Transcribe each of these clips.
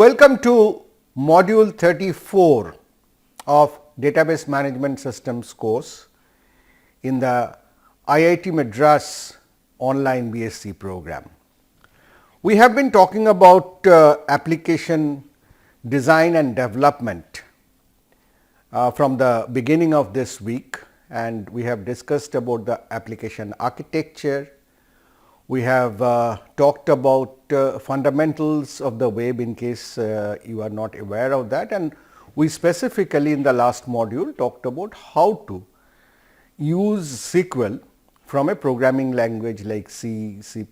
Welcome to module 34 of Database Management Systems course in the IIT Madras online BSc program. We have been talking about application design and development from the beginning of this week, and we have discussed about the application architecture. We have talked about fundamentals of the web in case you are not aware of that, and we specifically in the last module talked about how to use SQL from a programming language like C, C++,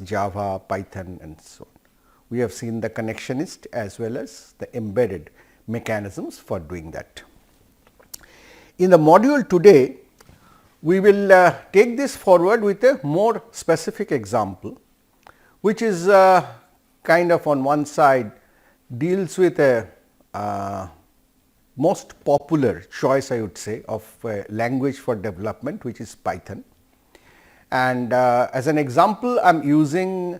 Java, Python and so on. We have seen the connectionist as well as the embedded mechanisms for doing that. In the module today, we will take this forward with a more specific example, which is kind of on one side deals with a most popular choice, I would say, of language for development, which is Python. And as an example, I am using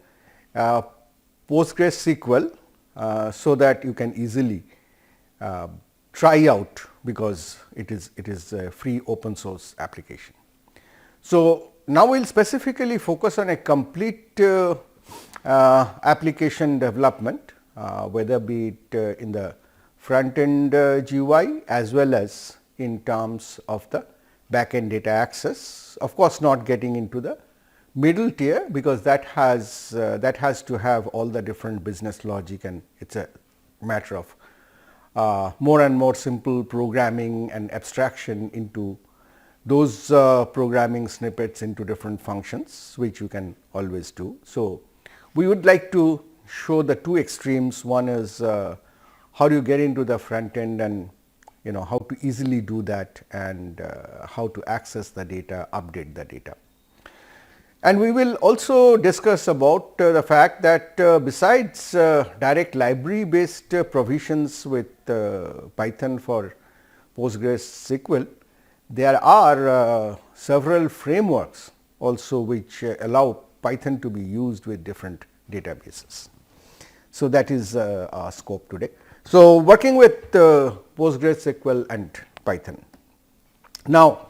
PostgreSQL so that you can easily try out, because it is a free open source application. So, now we will specifically focus on a complete application development, whether be it in the front end GUI as well as in terms of the backend data access. Of course, not getting into the middle tier, because that has to have all the different business logic, and it is a matter of more and more simple programming and abstraction into those programming snippets into different functions, which you can always do. So, we would like to show the two extremes. One is how do you get into the front end, and how to easily do that, and how to access the data, update the data. And we will also discuss about the fact that besides direct library based provisions with Python for PostgreSQL, there are several frameworks also which allow Python to be used with different databases. So, that is our scope today. So, working with PostgreSQL and Python. Now,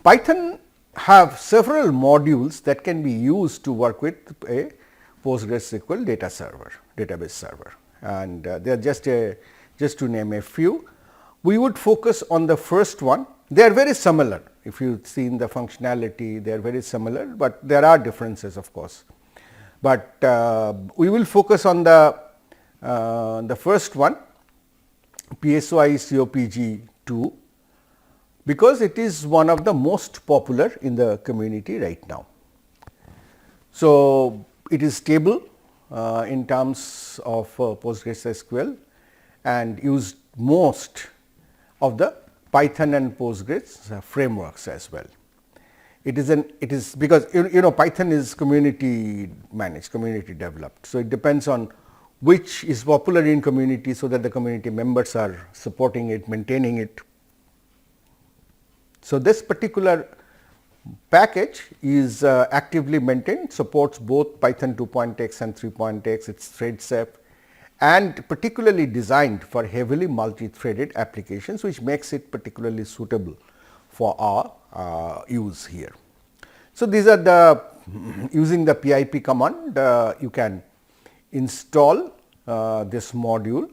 Python have several modules that can be used to work with a PostgreSQL database server, and they are just to name a few. We would focus on the first one. They are very similar. If you have seen the functionality, they are very similar, but there are differences, of course. But we will focus on the first one, PSY COPG2, because it is one of the most popular in the community right now. So, it is stable in terms of PostgreSQL and used most of the Python and Postgres frameworks as well. It is because Python is community managed, community developed. So, it depends on which is popular in community, so that the community members are supporting it, maintaining it. So, this particular package is actively maintained, supports both Python 2.x and 3.x, it is thread safe, and particularly designed for heavily multi-threaded applications, which makes it particularly suitable for our use here. So, these are the using the pip command, you can install this module,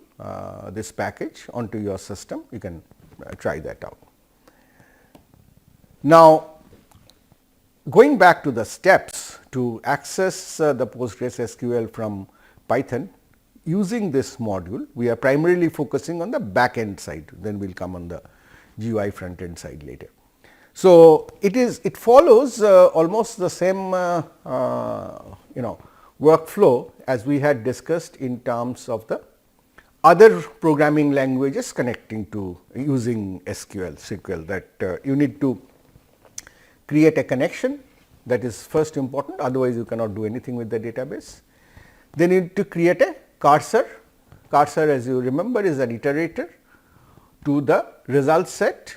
this package onto your system. You can try that out. Now, going back to the steps to access the PostgreSQL from Python using this module, we are primarily focusing on the back end side, then we will come on the GUI front end side later. So, it follows almost the same workflow as we had discussed in terms of the other programming languages connecting to using SQL, that you need to create a connection, that is first important, otherwise you cannot do anything with the database. Then you need to create a cursor. Cursor, as you remember, is an iterator to the result set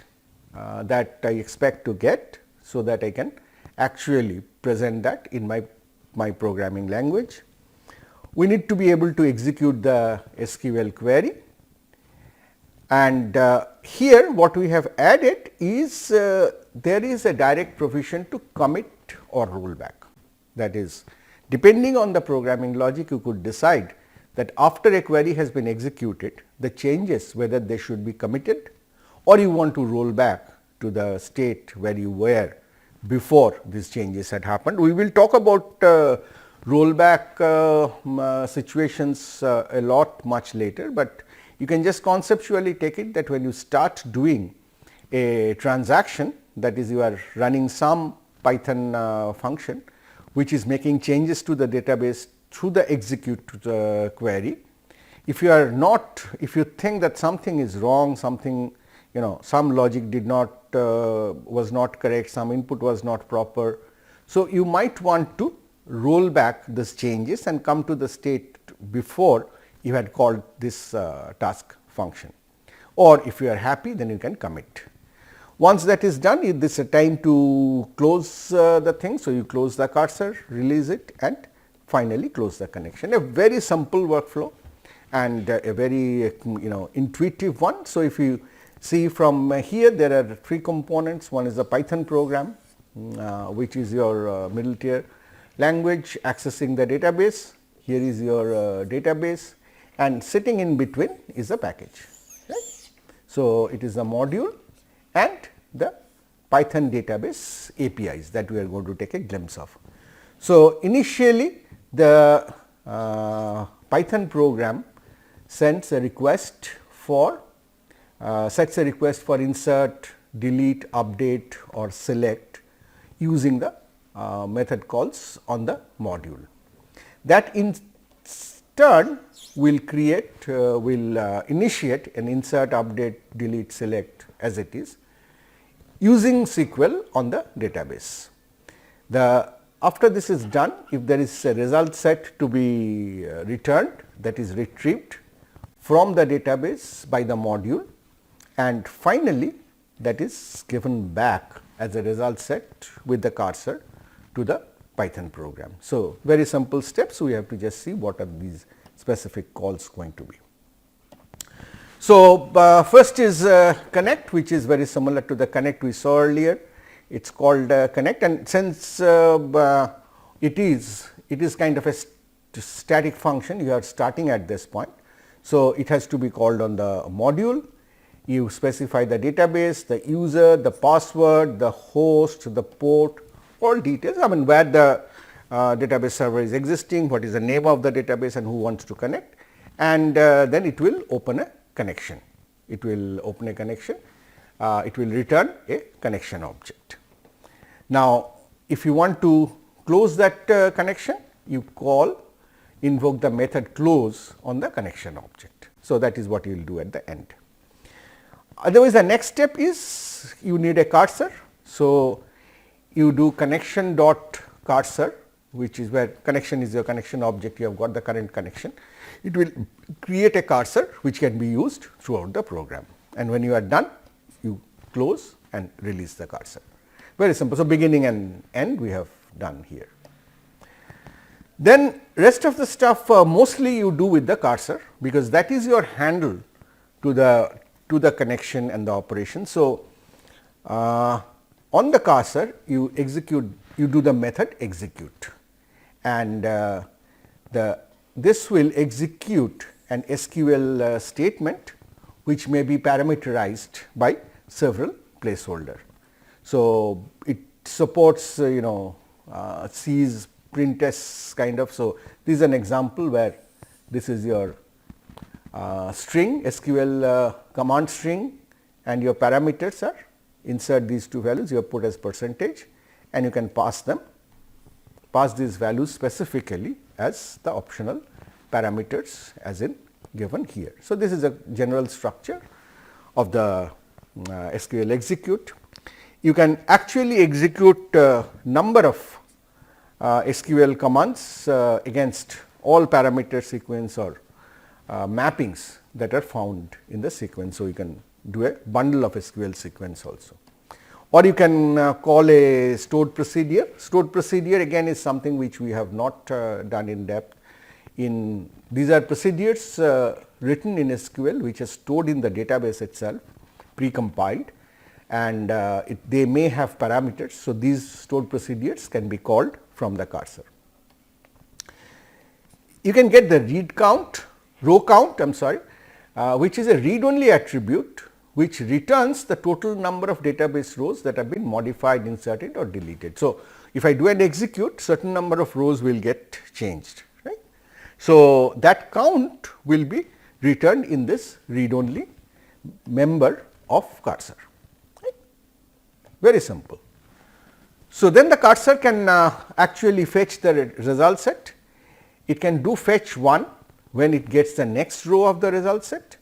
that I expect to get, so that I can actually present that in my programming language. we need to be able to execute the SQL query, and here what we have added is there is a direct provision to commit or roll back. That is, depending on the programming logic, you could decide that after a query has been executed, the changes, whether they should be committed or you want to roll back to the state where you were before these changes had happened. We will talk about rollback situations a lot much later, but you can just conceptually take it that when you start doing a transaction, that is, you are running some Python function which is making changes to the database through the execute query. If you are not, if you think that something is wrong, something, some logic did not was not correct, some input was not proper. So, you might want to roll back these changes and come to the state before you had called this task function, or if you are happy, then you can commit. Once that is done, this is a time to close the thing. So, you close the cursor, release it, and finally close the connection. A very simple workflow and a very intuitive one. So, if you see from here, there are three components. One is the Python program, which is your middle tier language accessing the database. Here is your database, and sitting in between is a package. Right? So, it is a module and the Python database APIs that we are going to take a glimpse of. So, initially the Python program sends a request for sets a request for insert, delete, update or select using the method calls on the module. That in turn will create will initiate an insert, update, delete, select as it is using SQL on the database. After this is done, if there is a result set to be returned, that is retrieved from the database by the module, and finally that is given back as a result set with the cursor to the Python program. So, very simple steps. We have to just see what are these specific calls going to be. So, first is connect, which is very similar to the connect we saw earlier. It is called connect, and since it is kind of a static function, you are starting at this point. So, it has to be called on the module. You specify the database, the user, the password, the host, the port, all details. I mean, where the database server is existing, what is the name of the database and who wants to connect, and then it will open a connection. It will open a connection, it will return a connection object. Now, if you want to close that connection, you invoke the method close on the connection object. So, that is what you will do at the end. Otherwise, the next step is you need a cursor. So, you do connection dot cursor, which is where connection is your connection object, you have got the current connection. It will create a cursor which can be used throughout the program, and when you are done, you close and release the cursor. Very simple. So, beginning and end we have done here. Then rest of the stuff mostly you do with the cursor, because that is your handle to the connection and the operation. So, on the cursor you do the method execute, and this will execute an SQL statement which may be parameterized by several placeholder. So, it supports C's, printfs kind of. So, this is an example where this is your string, SQL command string, and your parameters are insert these two values, you have put as percentage, and you can pass these values specifically as the optional parameters as in given here. So, this is a general structure of the SQL execute. You can actually execute number of SQL commands against all parameter sequence or mappings that are found in the sequence. So, you can do a bundle of SQL sequence also, or you can call a stored procedure. Stored procedure again is something which we have not done in depth. these are procedures written in SQL which are stored in the database itself, pre-compiled, and they may have parameters. So, these stored procedures can be called from the cursor. You can get the read count, row count, which is a read only attribute which returns the total number of database rows that have been modified, inserted or deleted. So, if I do an execute, certain number of rows will get changed, right. So, that count will be returned in this read only member of cursor, right. Very simple. So, then the cursor can actually fetch the result set. It can do fetch 1 when it gets the next row of the result set,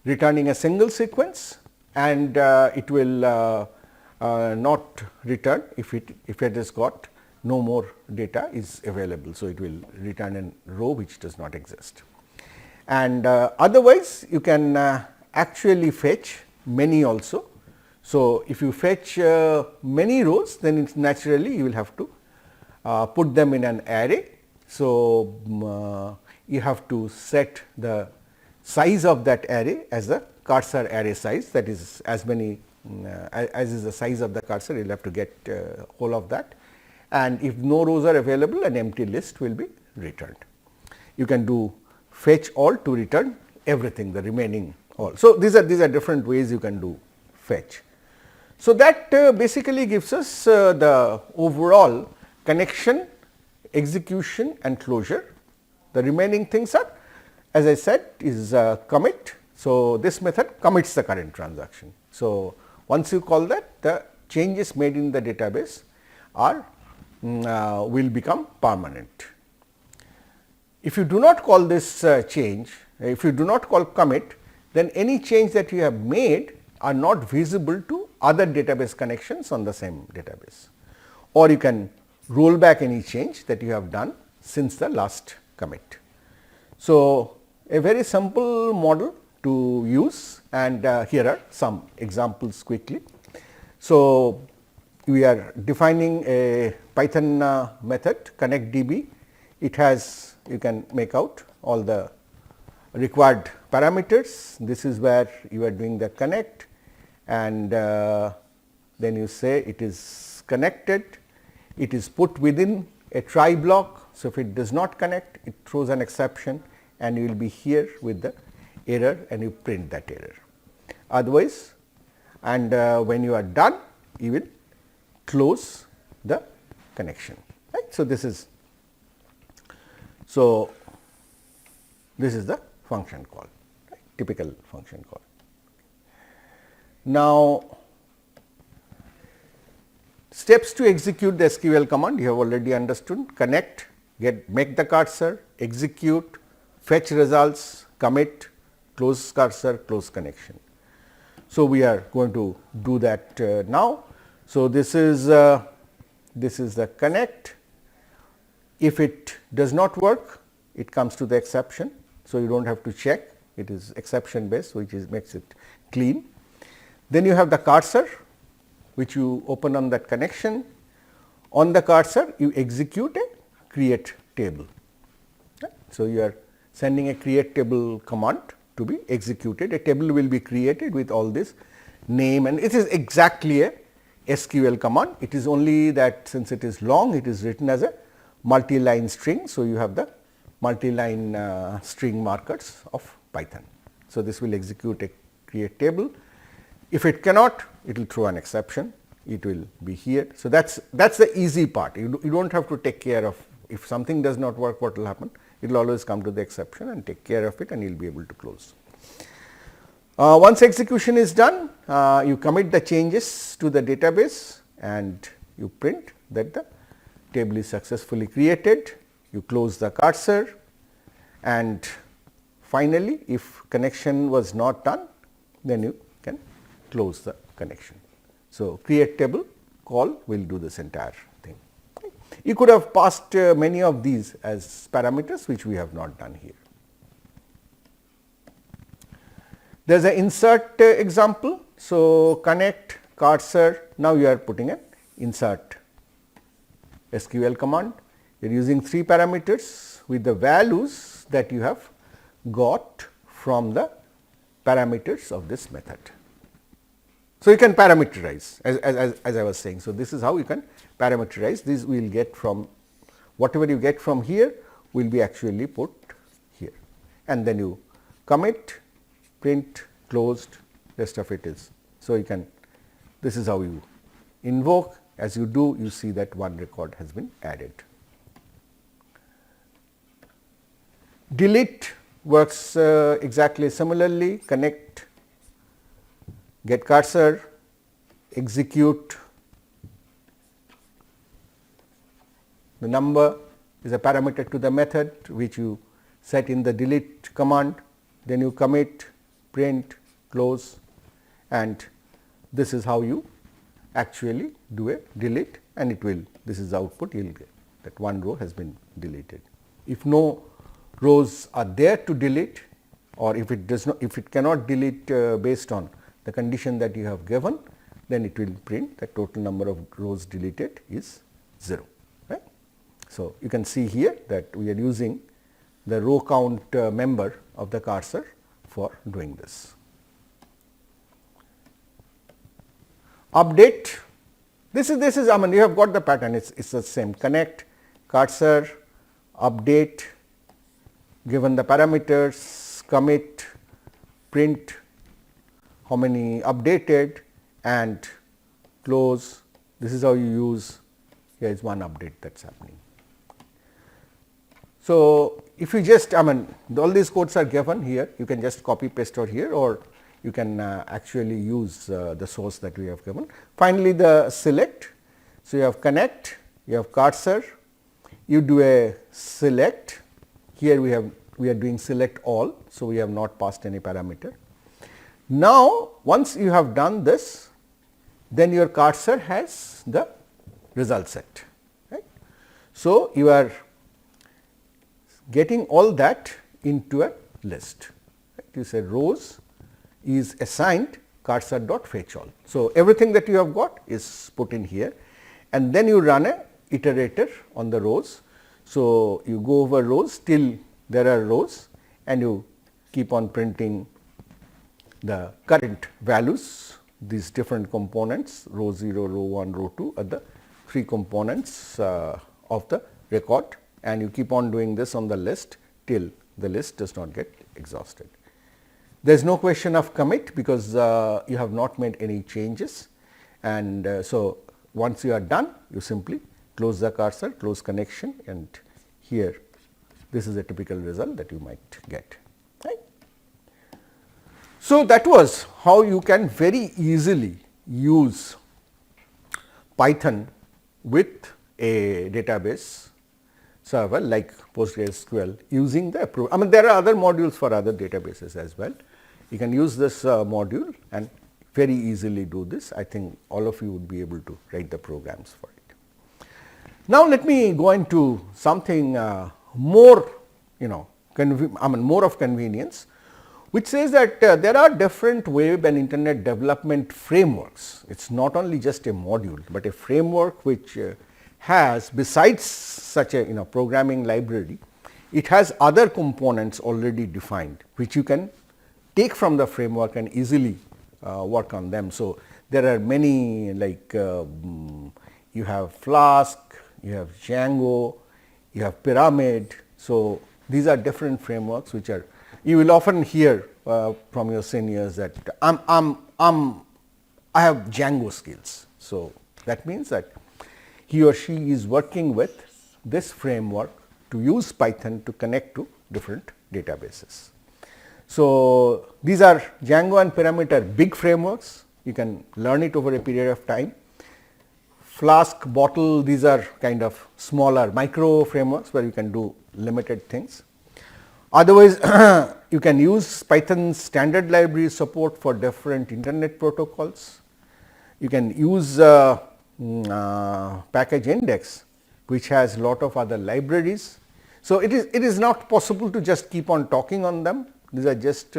returning a single sequence, and it will not return if it has got no more data is available. So, it will return a row which does not exist, and otherwise you can actually fetch many also. So, if you fetch many rows, then it's naturally you will have to put them in an array. So, you have to set the size of that array as the cursor array size, that is as many as is the size of the cursor, you will have to get whole of that, and if no rows are available, an empty list will be returned. You can do fetch all to return everything, the remaining all. So, these are different ways you can do fetch. So, that basically gives us the overall connection, execution and closure. The remaining things are, as I said, is commit. So, this method commits the current transaction. So, once you call that, the changes made in the database are will become permanent. If you do not call this change, if you do not call commit, then any change that you have made are not visible to other database connections on the same database, or you can roll back any change that you have done since the last commit. So, a very simple model to use, and here are some examples quickly. So, we are defining a Python method connectDB. It has, you can make out all the required parameters. This is where you are doing the connect, and then you say it is connected. It is put within a try block. So, if it does not connect, it throws an exception, and you will be here with the error, and you print that error. Otherwise, and when you are done, you will close the connection, right. So, this is the function call, right, typical function call. Now, steps to execute the SQL command you have already understood: connect, make the cursor, execute, fetch results, commit, close cursor, close connection. So, we are going to do that now. So, this is the connect. If it does not work, it comes to the exception. So, you do not have to check, it is exception based, which makes it clean. Then you have the cursor, which you open on that connection. On the cursor, you execute a create table. Right. So, you are sending a create table command to be executed. A table will be created with all this name, and it is exactly a SQL command. It is only that since it is long, it is written as a multi-line string. So, you have the multi-line string markers of Python. So, this will execute a create table. If it cannot, it will throw an exception, it will be here. So, that is the easy part. You do not have to take care of, if something does not work, what will happen? It will always come to the exception and take care of it, and you will be able to close. Once execution is done, you commit the changes to the database, and you print that the table is successfully created. You close the cursor, and finally, if connection was not done, then you can close the connection. So, create table call will do this entire thing. You could have passed many of these as parameters, which we have not done here. There is an insert example. So, connect cursor, now you are putting an insert SQL command, You are using 3 parameters with the values that you have got from the parameters of this method. So, you can parameterize as I was saying. So, this is how you can parameterize. This we will get from whatever you get from here will be actually put here, and then you commit, print, closed, rest of it is. So, you can, this is how you invoke. As you do, you see that one record has been added. Delete works exactly similarly. Connect, get cursor, execute. The number is a parameter to the method which you set in the delete command. Then you commit, print, close, and this is how you actually do a delete, and it will, this is the output, you will get that one row has been deleted. If no rows are there to delete, or if it does not, if it cannot delete based on the condition that you have given, then it will print the total number of rows deleted is 0. Right? So, you can see here that we are using the row count member of the cursor for doing this. Update, this is I mean you have got the pattern, it's the same. Connect, cursor, update, given the parameters, commit, print, how many updated, and close. This is how you use, here is one update that is happening. So, if you just, I mean all these codes are given here, you can just copy paste over here, or you can actually use the source that we have given. Finally, the select. So, you have connect, you have cursor, you do a select. Here we are doing select all. So, we have not passed any parameter. Now, once you have done this, then your cursor has the result set. Right? So, you are getting all that into a list. Right? You say rows is assigned cursor dot fetch all. So, everything that you have got is put in here, and then you run a iterator on the rows. So, you go over rows till there are rows, and you keep on printing the current values, these different components, row 0, row 1, row 2 are the 3 components of the record, and you keep on doing this on the list till the list does not get exhausted. There is no question of commit, because you have not made any changes, and so once you are done, you simply close the cursor, close connection, and here this is a typical result that you might get. Right? So, that was how you can very easily use Python with a database server like PostgreSQL using the I mean there are other modules for other databases as well. You can use this module and very easily do this. I think all of you would be able to write the programs for it. Now, let me go into something more more of convenience, which says that there are different web and internet development frameworks. It is not only just a module, but a framework which has, besides such a programming library, it has other components already defined, which you can take from the framework and easily work on them. So, there are many like you have Flask, you have Django, you have Pyramid. So, these are different frameworks which are, you will often hear from your seniors that I have Django skills. So, that means that he or she is working with this framework to use Python to connect to different databases. So, these are Django and Pyramid are big frameworks, you can learn it over a period of time. Flask, Bottle, these are kind of smaller micro frameworks where you can do limited things. Otherwise, you can use Python standard library support for different internet protocols. You can use package index, which has lot of other libraries. So, it is not possible to just keep on talking on them. These are just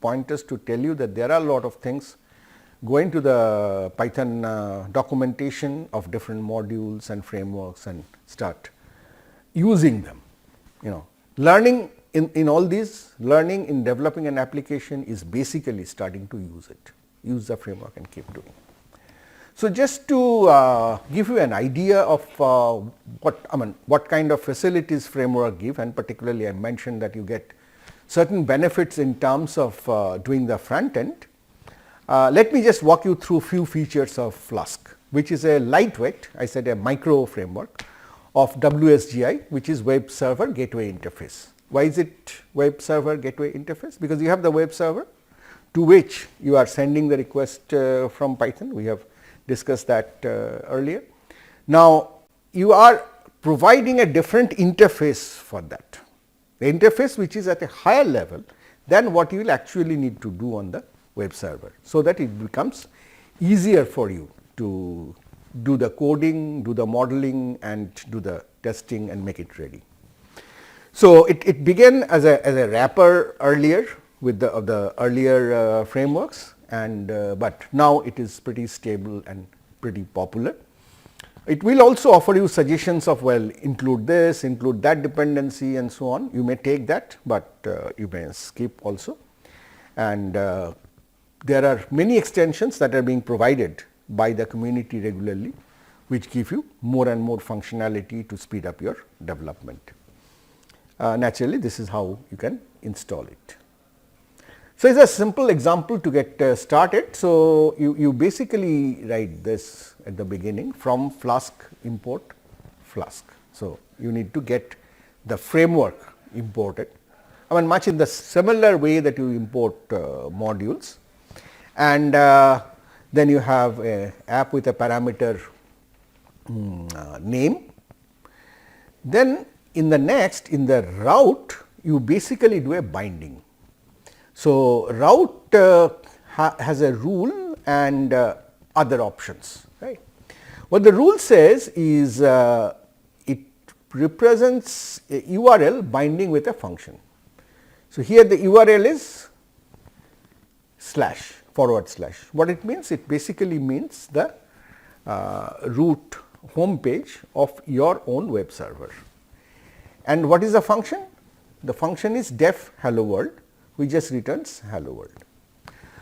pointers to tell you that there are a lot of things. Go into the Python documentation of different modules and frameworks and start using them. Learning in all these, learning in developing an application is basically starting to use it, use the framework and keep doing. So, just to give you an idea of what kind of facilities framework give, and particularly I mentioned that you get certain benefits in terms of doing the front end. Let me just walk you through few features of Flask, which is a lightweight, I said a micro framework of WSGI, which is Web Server Gateway Interface. Why is it Web Server Gateway Interface? Because you have the web server to which you are sending the request from Python. We have discussed that earlier. Now, you are providing a different interface for that, the interface which is at a higher level than what you will actually need to do on the web server, so that it becomes easier for you to do the coding, do the modeling and do the testing and make it ready. So, it began as a wrapper earlier with the earlier frameworks, and but now it is pretty stable and pretty popular. It will also offer you suggestions of, well, include this, include that dependency and so on. You may take that, but you may skip also. And there are many extensions that are being provided by the community regularly, which give you more and more functionality to speed up your development. Naturally, this is how you can install it. So, it is a simple example to get started. So, you basically write this at the beginning from Flask import Flask. So, you need to get the framework imported, much in the similar way that you import modules, and then you have a app with a parameter name. Then in the route, you basically do a binding. So, route has a rule and other options, right. What the rule says is it represents a URL binding with a function. So, here the URL is // What it means? It basically means the root home page of your own web server. And what is the function? The function is def hello world, which just returns hello world.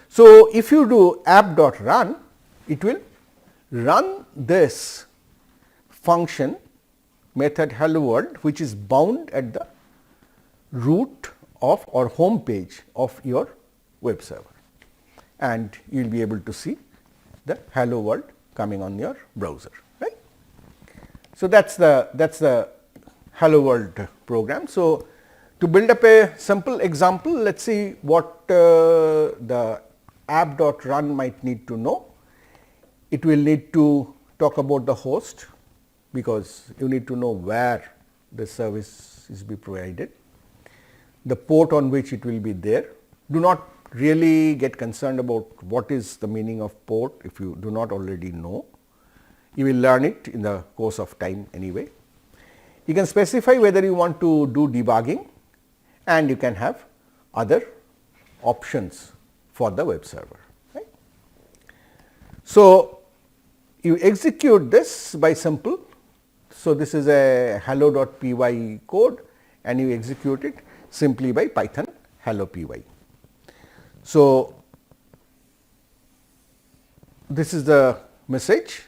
So, if you do app.run, it will run this function method hello world, which is bound at the root of or home page of your web server, and you will be able to see the hello world coming on your browser, right. So, that is the hello world program. So, to build up a simple example, let us see what the app.run might need to know. It will need to talk about the host, because you need to know where the service is be provided, the port on which it will be there. Do not really get concerned about what is the meaning of port if you do not already know. You will learn it in the course of time anyway. You can specify whether you want to do debugging, and you can have other options for the web server, right. So, you execute this by simple. So, this is a hello.py code, and you execute it simply by Python hello py. So, this is the message,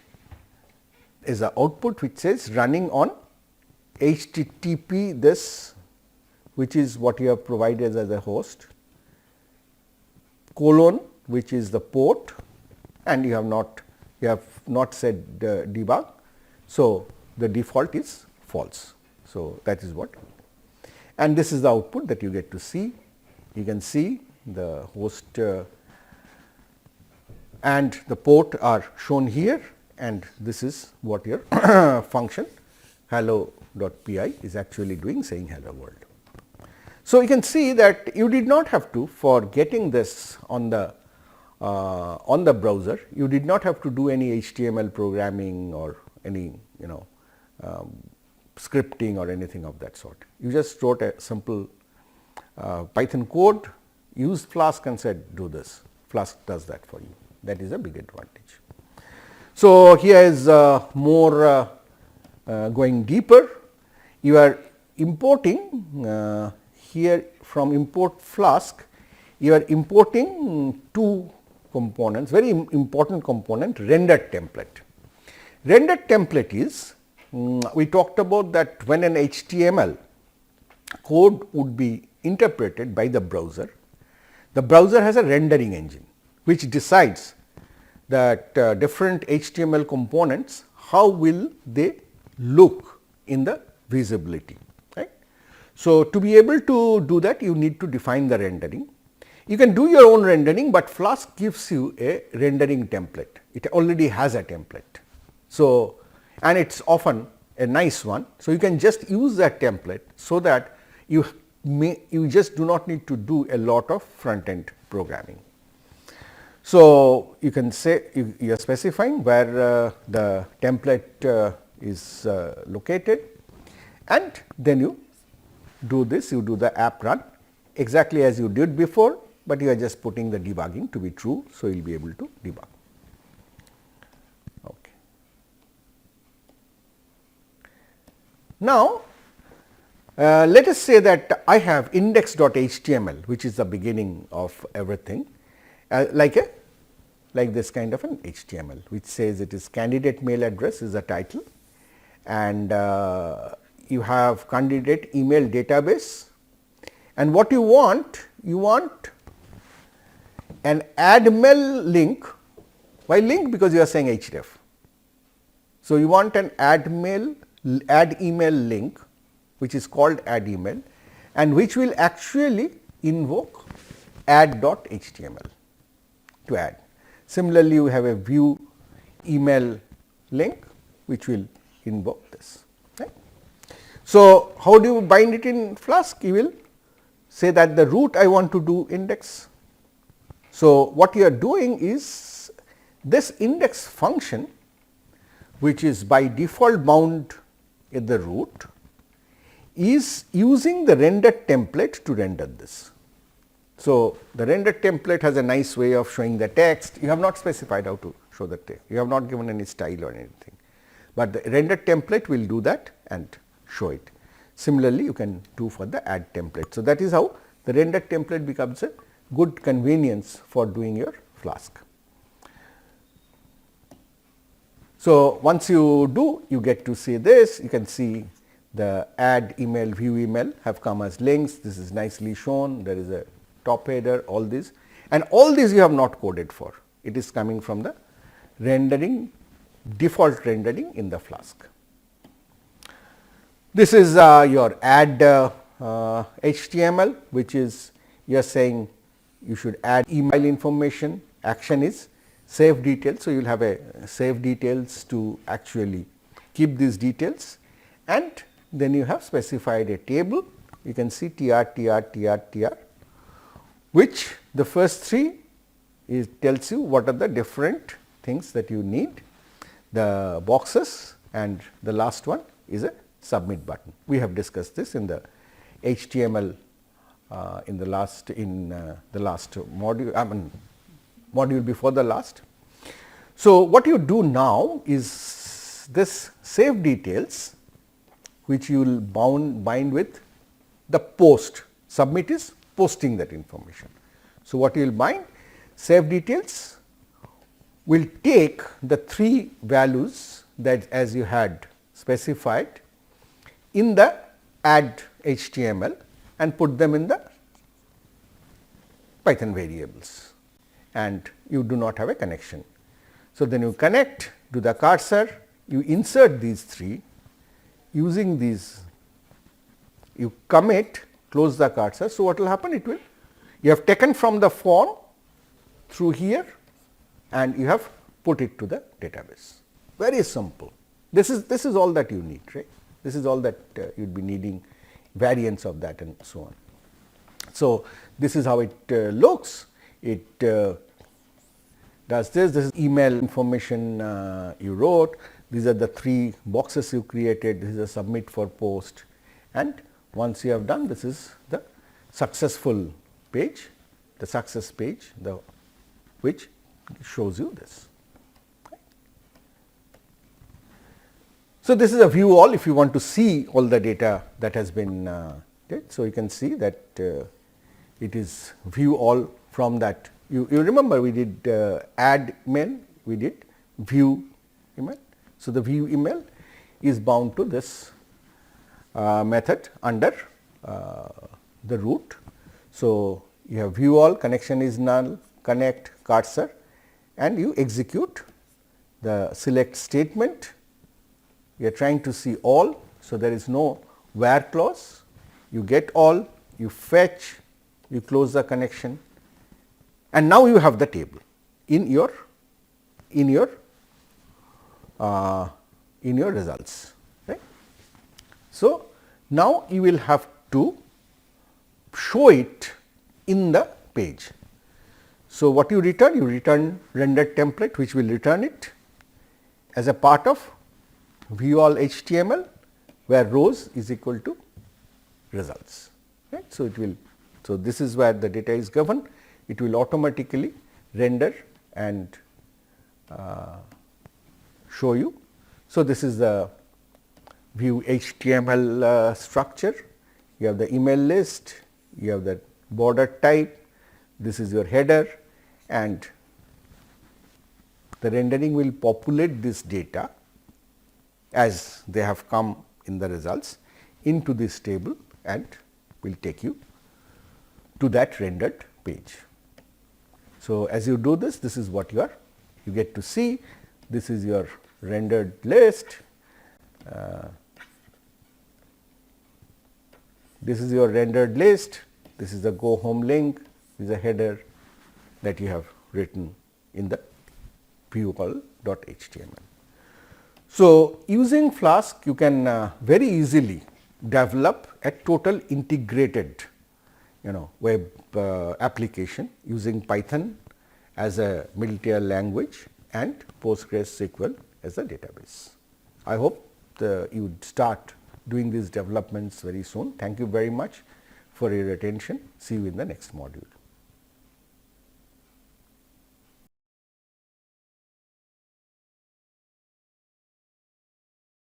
is the output which says running on HTTP this, which is what you have provided as a host, colon, which is the port, and you have not said debug. So, the default is false. So, that is what, and this is the output that you get to see. You can see the host and the port are shown here, and this is what your function hello.py is actually doing, saying hello world. So, you can see that you did not have to, for getting this on the browser, you did not have to do any HTML programming or any scripting or anything of that sort. You just wrote a simple Python code, used Flask and said do this. Flask does that for you. That is a big advantage. So, here is more going deeper. you are importing here from import Flask, you are importing two components, very important component, rendered template. Rendered template is, we talked about that when an HTML code would be interpreted by the browser has a rendering engine which decides that different HTML components, how will they look in the visibility, right. So, to be able to do that, you need to define the rendering. You can do your own rendering, but Flask gives you a rendering template. It already has a template. So, and it is often a nice one. So, you can just use that template, so that you just do not need to do a lot of front end programming. So, you can say you are specifying where the template is located, and then you do this, you do the app run exactly as you did before, but you are just putting the debugging to be true. So, you will be able to debug. Okay. Now, let us say that I have index.html, which is the beginning of everything, like this kind of an HTML, which says it is candidate mail address is the title, and you have candidate email database, and what you want an add mail link. Why link? Because you are saying href. So, you want an add email link, which is called add email, and which will actually invoke add.html to add. Similarly, you have a view email link, which will invoke this. Right? So, how do you bind it in Flask? You will say that the root I want to do index. So, what you are doing is this index function, which is by default bound at the root, is using the rendered template to render this. So, the rendered template has a nice way of showing the text. You have not specified how to show the text, you have not given any style or anything, but the rendered template will do that and show it. Similarly, you can do for the add template. So, that is how the rendered template becomes a good convenience for doing your Flask. So, once you do, you get to see this, you can see the add email, view email have come as links. This is nicely shown, there is a top header, all this, and all these you have not coded for. It is coming from the rendering, default rendering in the Flask. This is your add HTML, which is you are saying you should add email information, action is save details. So, you will have a save details to actually keep these details, and then you have specified a table. You can see tr, tr, tr, tr, which the first three is tells you what are the different things that you need, the boxes, and the last one is a submit button. We have discussed this in the HTML in the last module, module before the last. So, what you do now is this save details, which you will bind with the post. Submit is posting that information. So, what you will bind? Save details will take the three values that as you had specified in the add HTML and put them in the Python variables, and you do not have a connection. So, then you connect to the cursor, you insert these three, using these you commit, close the cursor. So, what will happen? It will, you have taken from the form through here and you have put it to the database. Very simple. This is all that you need, right? This is all that you would be needing, variants of that and so on. So, this is how it looks. It does this. This is email information you wrote. These are the three boxes you created. This is a submit for post, and once you have done, this is the successful page, the success page, which shows you this. So, this is a view all if you want to see all the data that has been did. So, you can see that it is view all from that. You remember we did add email, we did view email. So, the view email is bound to this method under the root. So, you have view all, connection is null, connect, cursor, and you execute the select statement. You are trying to see all. So, there is no where clause, you get all, you fetch, you close the connection, and now you have the table in your results. Right. So, now you will have to show it in the page. So, what you return rendered template, which will return it as a part of view all HTML, where rows is equal to results. Right. So, it will. So, this is where the data is governed. It will automatically render and show you. So, this is the view HTML structure. You have the email list, you have the border type, this is your header, and the rendering will populate this data as they have come in the results into this table and will take you to that rendered page. So, as you do this, this is what you get to see. This is your rendered list. This is your rendered list. This is the go home link. This is a header that you have written in the viewall.html. So, using Flask, you can very easily develop a total integrated web application using Python as a middle-tier language and PostgreSQL as a database. I hope you would start doing these developments very soon. Thank you very much for your attention. See you in the next module.